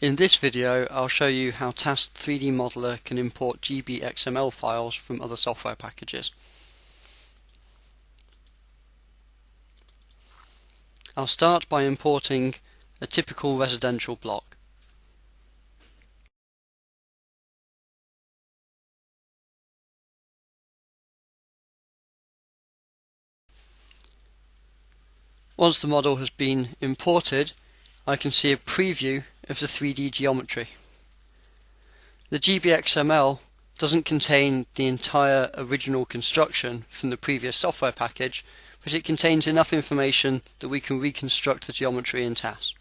In this video, I'll show you how Task 3D Modeler can import gbXML files from other software packages. I'll start by importing a typical residential block. Once the model has been imported, I can see a preview of the 3D geometry. The gbXML doesn't contain the entire original construction from the previous software package, but it contains enough information that we can reconstruct the geometry in Task.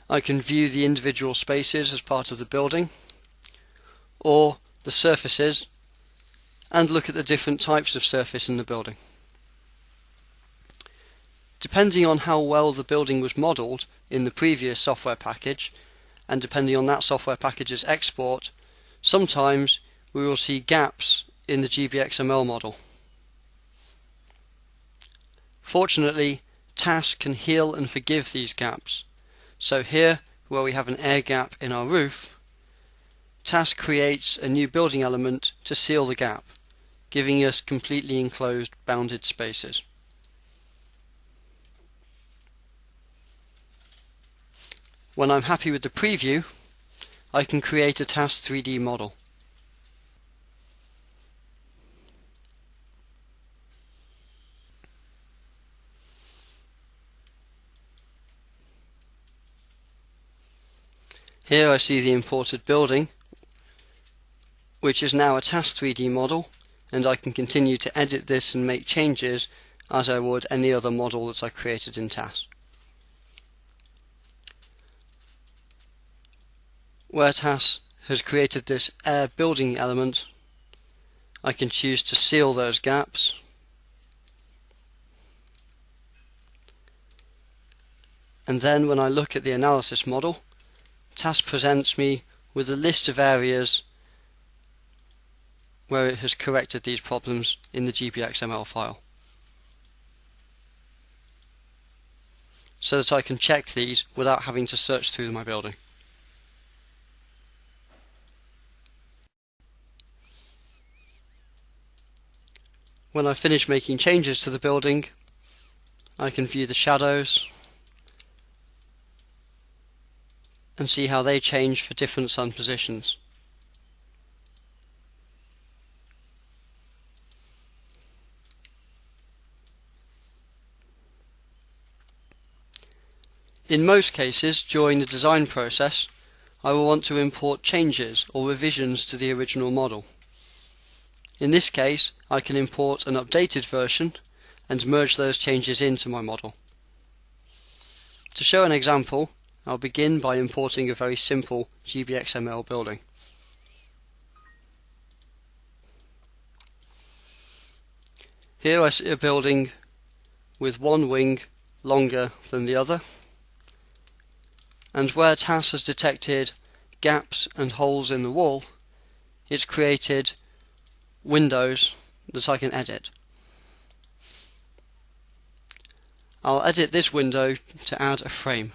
I can view the individual spaces as part of the building, or the surfaces, and look at the different types of surface in the building. Depending on how well the building was modelled in the previous software package, and depending on that software package's export, sometimes we will see gaps in the gbXML model. Fortunately, Task can heal and forgive these gaps. So here, where we have an air gap in our roof, Task creates a new building element to seal the gap, giving us completely enclosed bounded spaces. When I'm happy with the preview, I can create a Task 3D model. Here I see the imported building, which is now a Task 3D model, and I can continue to edit this and make changes as I would any other model that I created in Task. Where Task has created this air building element, I can choose to seal those gaps, and then when I look at the analysis model, Task presents me with a list of areas where it has corrected these problems in the gbXML file, so that I can check these without having to search through my building. When I finish making changes to the building, I can view the shadows and see how they change for different sun positions. In most cases, during the design process, I will want to import changes or revisions to the original model. In this case, I can import an updated version and merge those changes into my model. To show an example, I'll begin by importing a very simple gbXML building. Here I see a building with one wing longer than the other, and where Task has detected gaps and holes in the wall, it's created windows that I can edit. I'll edit this window to add a frame.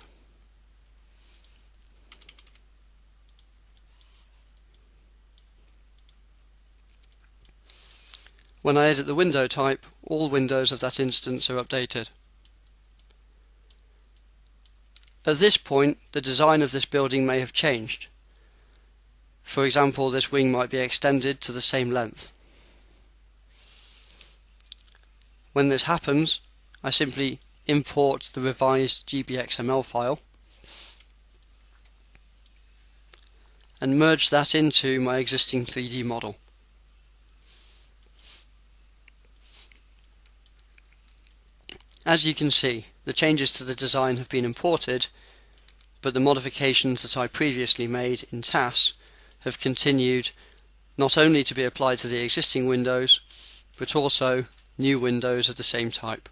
When I edit the window type, all windows of that instance are updated. At this point, the design of this building may have changed. For example, this wing might be extended to the same length. When this happens, I simply import the revised gbXML file and merge that into my existing 3D model. As you can see, the changes to the design have been imported, but the modifications that I previously made in Task have continued not only to be applied to the existing windows, but also new windows of the same type.